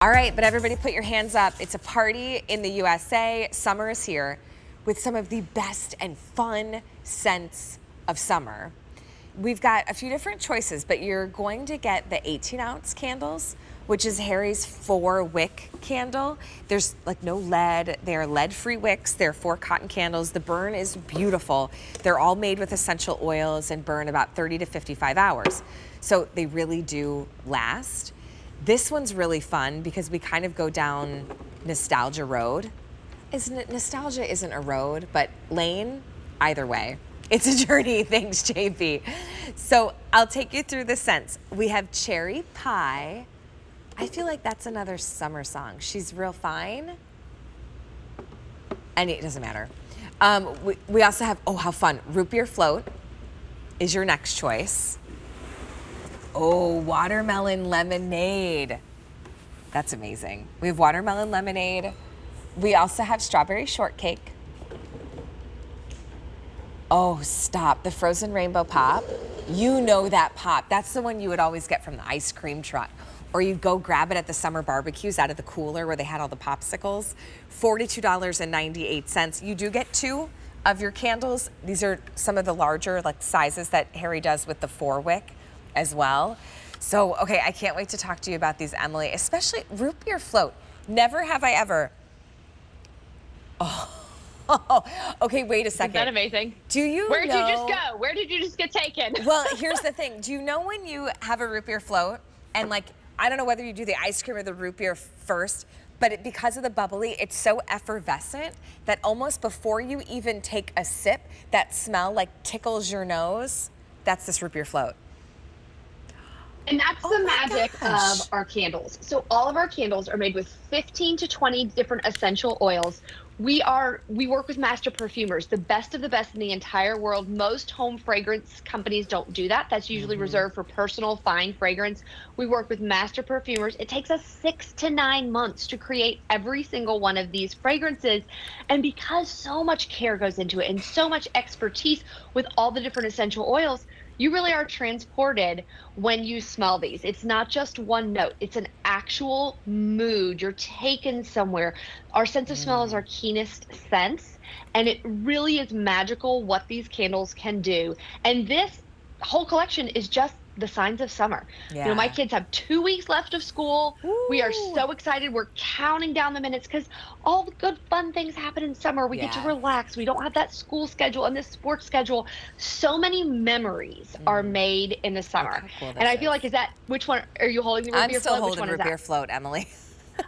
All right, but everybody put your hands up. It's a party in the USA. Summer is here with some of the best and fun scents of summer. We've got a few different choices, but you're going to get the 18-ounce candles, which is Harry's 4-wick candle. There's like no lead. They're lead-free wicks. They're 4 cotton candles. The burn is beautiful. They're all made with essential oils and burn about 30 to 55 hours. So they really do last. This one's really fun because we kind of go down nostalgia road. Nostalgia isn't a road, but lane, either way. It's a journey, thanks JP. So I'll take you through the scents. We have cherry pie. I feel like that's another summer song. She's real fine. And it doesn't matter. We also have, oh, how fun. Root beer float is your next choice. Oh, watermelon lemonade. That's amazing. We have watermelon lemonade. We also have strawberry shortcake. Oh, stop. The frozen rainbow pop. You know that pop. That's the one you would always get from the ice cream truck. Or you'd go grab it at the summer barbecues out of the cooler where they had all the popsicles. $42.98. You do get 2 of your candles. These are some of the larger like sizes that Harry does with the 4-wick as well. So, okay, I can't wait to talk to you about these, Emily, especially root beer float. Never have I ever. Oh, okay, wait a second. Isn't that amazing? Do you Where did know... you just go? Where did you just get taken? Well, here's the thing. Do you know when you have a root beer float and like, I don't know whether you do the ice cream or the root beer first, but because of the bubbly, it's so effervescent that almost before you even take a sip, that smell like tickles your nose. That's this root beer float. And that's the magic of our candles. So all of our candles are made with 15 to 20 different essential oils. We work with master perfumers, the best of the best in the entire world. Most home fragrance companies don't do that. That's usually reserved for personal fine fragrance. We work with master perfumers. It takes us 6 to 9 months to create every single one of these fragrances. And because so much care goes into it and so much expertise with all the different essential oils, you really are transported when you smell these. It's not just one note, it's an actual mood. You're taken somewhere. Our sense of smell is our keenest sense, and it really is magical what these candles can do. And this whole collection is just the signs of summer. Yeah. You know, my kids have 2 weeks left of school. Ooh. We are so excited. We're counting down the minutes because all the good fun things happen in summer. We get to relax. We don't have that school schedule and this sports schedule. So many memories are made in the summer. Cool and I feel like, is that, which one are you holding? The root beer float? I'm still holding root beer float, Emily.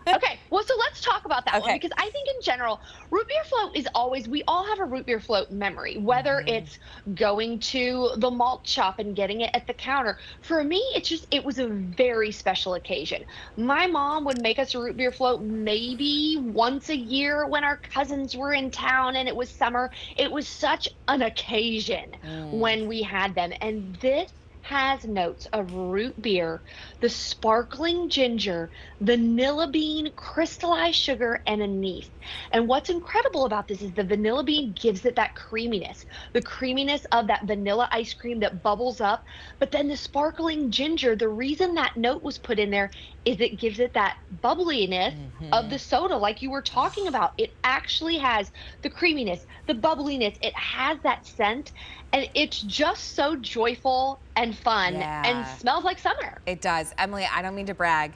Okay, well, so let's talk about that one, because I think in general, root beer float is always, we all have a root beer float memory, whether it's going to the malt shop and getting it at the counter. For me, it was a very special occasion. My mom would make us a root beer float maybe once a year when our cousins were in town and it was summer. It was such an occasion when we had them. And this has notes of root beer, the sparkling ginger, vanilla bean, crystallized sugar, and anise. And what's incredible about this is the vanilla bean gives it that creaminess, the creaminess of that vanilla ice cream that bubbles up. But then the sparkling ginger, the reason that note was put in there is it gives it that bubbliness of the soda, like you were talking about. It actually has the creaminess, the bubbliness. It has that scent, and it's just so joyful and fun and smells like summer. It does. Emily, I don't mean to brag.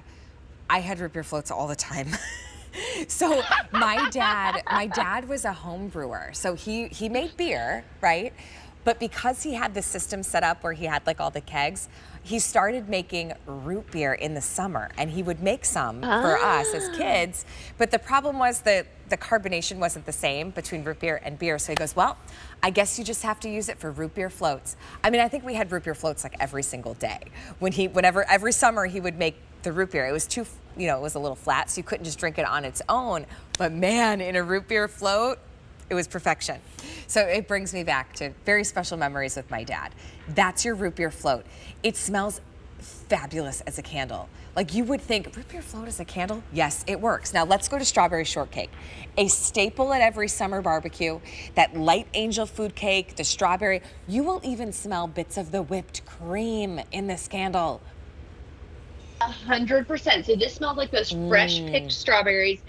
I had root beer floats all the time. So my dad was a home brewer. So he made beer, right? But because he had the system set up where he had like all the kegs, he started making root beer in the summer, and he would make some for us as kids. But the problem was that the carbonation wasn't the same between root beer and beer. So he goes, well, I guess you just have to use it for root beer floats. I mean, I think we had root beer floats like every single day. Every summer he would make the root beer. It was too, it was a little flat, so you couldn't just drink it on its own. But man, in a root beer float, it was perfection. So it brings me back to very special memories with my dad. That's your root beer float. It smells fabulous as a candle. Like you would think, root beer float as a candle? Yes, it works. Now let's go to strawberry shortcake. A staple at every summer barbecue, that light angel food cake, the strawberry. You will even smell bits of the whipped cream in this candle. 100%. So this smells like those fresh picked strawberries.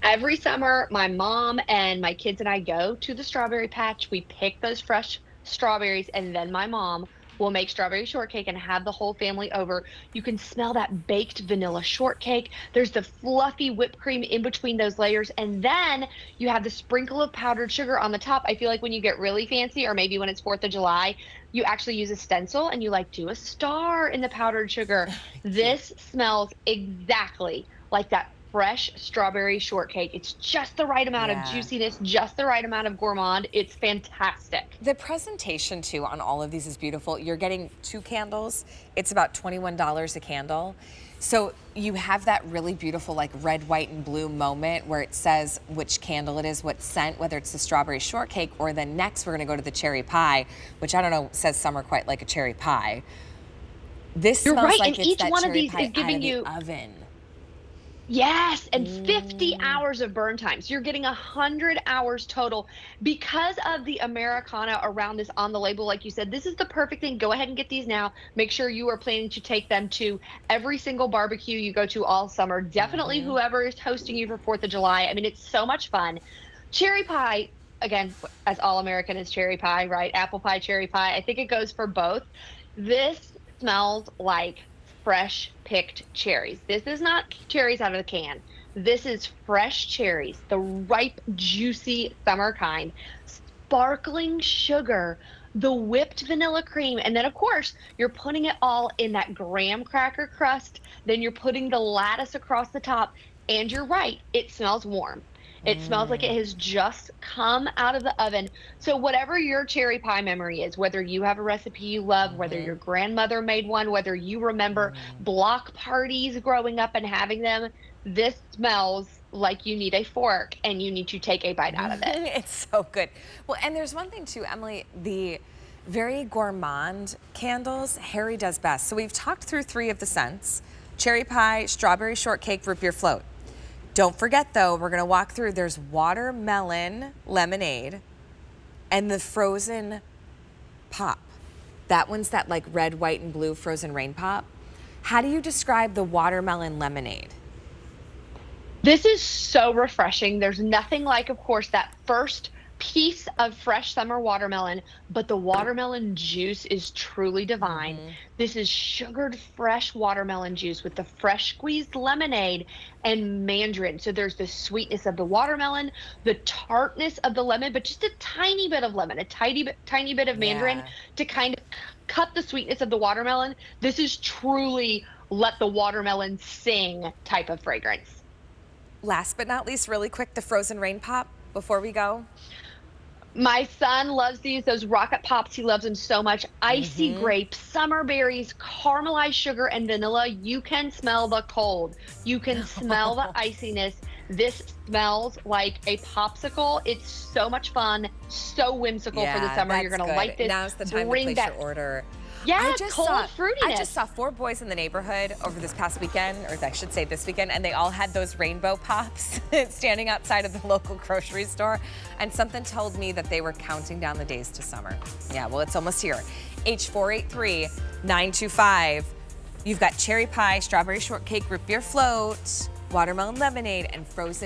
Every summer, my mom and my kids and I go to the strawberry patch. We pick those fresh strawberries, and then my mom will make strawberry shortcake and have the whole family over. You can smell that baked vanilla shortcake. There's the fluffy whipped cream in between those layers, and then you have the sprinkle of powdered sugar on the top. I feel like when you get really fancy, or maybe when it's 4th of July, you actually use a stencil and you like do a star in the powdered sugar. This smells exactly like that fresh strawberry shortcake. It's just the right amount of juiciness, just the right amount of gourmand. It's fantastic. The presentation too on all of these is beautiful. You're getting 2 candles. It's about $21 a candle. So you have that really beautiful like red, white, and blue moment where it says which candle it is, what scent, whether it's the strawberry shortcake, or then next we're gonna go to the cherry pie, which I don't know says summer quite like a cherry pie. This You're smells right, like and it's each that one of cherry these pie is giving out of you the oven. Yes, and 50 hours of burn time. So you're getting 100 hours total. Because of the Americana around this on the label, like you said, this is the perfect thing. Go ahead and get these now. Make sure you are planning to take them to every single barbecue you go to all summer. Definitely whoever is hosting you for 4th of July. I mean, it's so much fun. Cherry pie, again, as all American is cherry pie, right? Apple pie, cherry pie. I think it goes for both. This smells like fresh picked cherries. This is not cherries out of the can. This is fresh cherries, the ripe, juicy summer kind. Sparkling sugar, the whipped vanilla cream, and then of course you're putting it all in that graham cracker crust. Then you're putting the lattice across the top, and you're right, it smells warm. It smells like it has just come out of the oven. So whatever your cherry pie memory is, whether you have a recipe you love, whether your grandmother made one, whether you remember block parties growing up and having them, this smells like you need a fork and you need to take a bite out of it. It's so good. Well, and there's one thing too, Emily, the very gourmand candles, Harry does best. So we've talked through 3 of the scents: cherry pie, strawberry shortcake, root beer float. Don't forget though, we're gonna walk through, there's watermelon lemonade and the frozen pop. That one's that like red, white, and blue frozen rain pop. How do you describe the watermelon lemonade? This is so refreshing. There's nothing like, of course, that first piece of fresh summer watermelon, but the watermelon juice is truly divine. This is sugared fresh watermelon juice with the fresh squeezed lemonade and mandarin. So there's the sweetness of the watermelon, the tartness of the lemon, but just a tiny bit of lemon, a tiny bit of mandarin to kind of cut the sweetness of the watermelon. This is truly let the watermelon sing type of fragrance. Last but not least, really quick, the frozen rain pop before we go. My son loves these, those rocket pops. He loves them so much. Icy grapes, summer berries, caramelized sugar, and vanilla. You can smell the cold. You can smell the iciness. This smells like a popsicle. It's so much fun, so whimsical for the summer. You're going to like this. Now's the time to place your order. Yeah, cold fruitiness. I just saw 4 boys in the neighborhood over this past weekend, or I should say this weekend, and they all had those rainbow pops standing outside of the local grocery store. And something told me that they were counting down the days to summer. Yeah, well, it's almost here. H483-925. You've got cherry pie, strawberry shortcake, root beer float, watermelon lemonade, and frozen